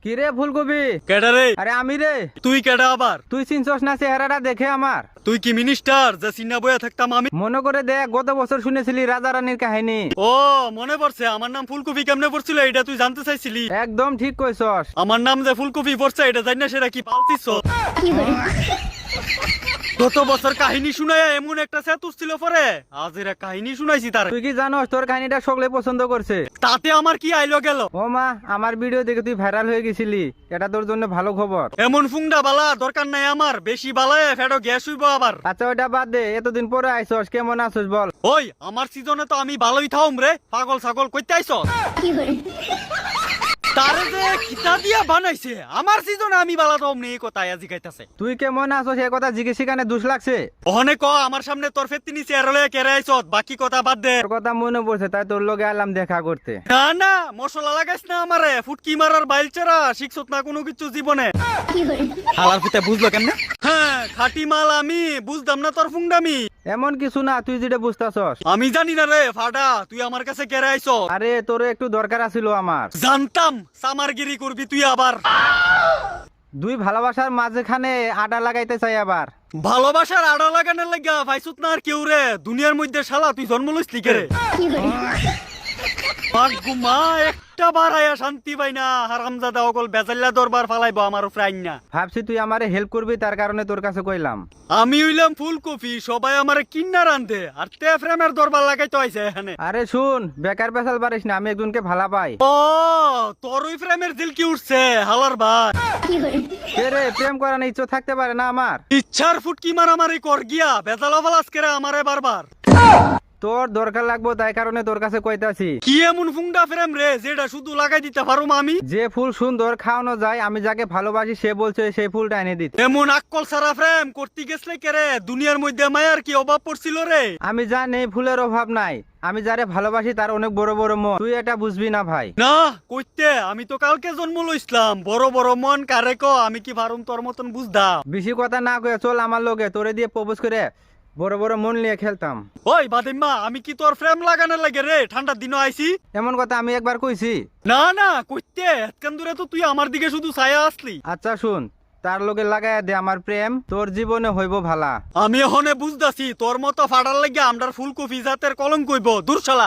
কি রে ফুলকপি? কেডা রে? আরে আমি রে। তুই কেডা আবার? তুই চিনছস না চেহারাটা দেখে আমার? তুই কি মিনিস্টার যে চিনা বইয়া থাকতাম আমি? মনে করে দেখ, গত বছর শুনেছিলি রাজা রানীর কাহিনী। ও মনে পড়ছে, আমার নাম ফুলকপি কেমনে পড়ছিল এটা তুই জানতে চাইছিলি? একদম ঠিক কইছস। আমার নাম যে ফুলকপি পড়ছে এটা জানি না সেটা কি পালতিস? গত বছর কাহিনী শুনাইয়া এমন একটা সেতুস ছিল পরে আজ এরা কাহিনী শুনাইছি তার। তুই কি জানোস তোর কাহিনীটা সকলে পছন্দ করছে? তাতে আমার কি আইলো গেল? ও মা, আমার ভিডিও দেখে তুই ভাইরাল হয়ে গেছিলি, এটা তোর জন্য ভালো খবর। এমন ফুংডা বালা দরকার নাই আমার, বেশি বালায় ফেটো গ্যাস হইব আবার। আচ্ছা ওটা বাদ দে, এতদিন পরে আইছস, কেমন আছিস বল? ওই আমার সিজনে তো আমি ভালোই থাম রে, পাগল ছাগল কইতে আইছ? তারে যে কিতা দিয়া বানাইছে আমার সিজনে আমি বালা থাম নেই কথাই আজি গাইতাছে। তুই কেমন আছিস এই কথা জিজ্ঞেস কানে দুষ লাগছে? ওহনে ক আমার সামনে তোর ফেত্তিনি চেয়ারলে কেরে আইছ, বাকি কথা বাদ দে। তোর কথা মনে পড়ছে তাই তোর লগে আলাম দেখা করতে। না না মশলা লাগাইছ না আমারে, ফুটকি মারার বাইলচেরা শিখছত না কোনো কিছু জীবনে। হালার ফুতে বুঝলো কেমনে? হ্যাঁ খাটি মাল আমি, বুঝতাম না তোর ফুংডামি। এমন কিছু না, তুই যেটা বুঝতাছস। আমি জানি না রে ফাটা, তুই আমার কাছে কেরে আইছ? আরে তোর একটু দরকার আছিল আমার। জানতাম সামারগিরি করবি তুই আবার। দুই ভালোবাসার মাঝখানে আডা লাগাইতে চাই আবার। ভালোবাসার আড়া লাগানোর লাগা ভাইসুত না আর কেউ রে দুনিয়ার মধ্যে, শালা তুই জন্ম লইছলি কে রে? মা একটা বার আয়া শান্তি পাই না, হারামজাদা অকল বেজাল্লা দরবার ফালাইবো আমার উপরে আইন না। ভাবছি তুই আমারে হেল্প করবি, তার কারণে তোর কাছে কইলাম। আমি হইলাম ফুলকপি, সবাই আমারে কিন্না রান্ধে আর তে ফ্রেমের দরবার লাগাইতে হইছে এখানে। আরে শুন, বেকার পেশাল পারিস না, আমি একজনকে ভালা পাই। ও তোর ওই ফ্রেমের দিল কি উঠছে হালার ভাই? কে রে, প্রেম করার ইচ্ছা থাকতে পারে না আমার? ইচ্ছার ফুটকি মারামারি কর গিয়া বেজালা ফালাস করে আমারে বারবার। তোর দরকার লাগবো তাই কারণে তোর কাছে কইতাছি। কি এমন ফুংডা ফ্রেম রে যেটা শুধু লাগাই দিতে পারুম আমি? যে ফুল সুন্দর খাওয়ানো যায়, আমি যাকে ভালোবাসি সে বলছে সেই ফুলটা এনে দিতে। এমন আক্কল সারা ফ্রেম করতে গেছলে কে রে? দুনিয়ার মধ্যে মায়ার কি অভাব পড়ছিল রে? আমি জানি ফুলের অভাব নাই, আমি যারে ভালোবাসি তার অনেক বড় বড় মন, তুই এটা বুঝবি না ভাই। না কইতে, আমি তো কালকে জন্ম লইছিলাম, বড় বড় মন কারে ক? আমি কি পারুম তোর মতন বুঝদাম? বেশি কথা না কয়ে চল আমার লগে, তোরে দিয়ে প্রপোজ করে বড় বড় মন নিয়ে খেলতাম। ওই বাদিম্মা, আমি কি তোর ফ্রেম লাগানোর লাগে রে? ঠান্ডার দিনও আইছি। এমন কথা আমি একবার কইছি? না না কইতে, এতকান দূরে তো তুই আমার দিকে শুধু ছায়া আসলি। আচ্ছা শুন, তার লগে লাগাইয়া দে আমার প্রেম, তোর জীবনে হইব ভালা। আমি এখনে বুঝতাছি তোর মতো ফাটার লাগে আমরার ফুলকপি জাতের কলঙ্ক কইব, দূর শালা।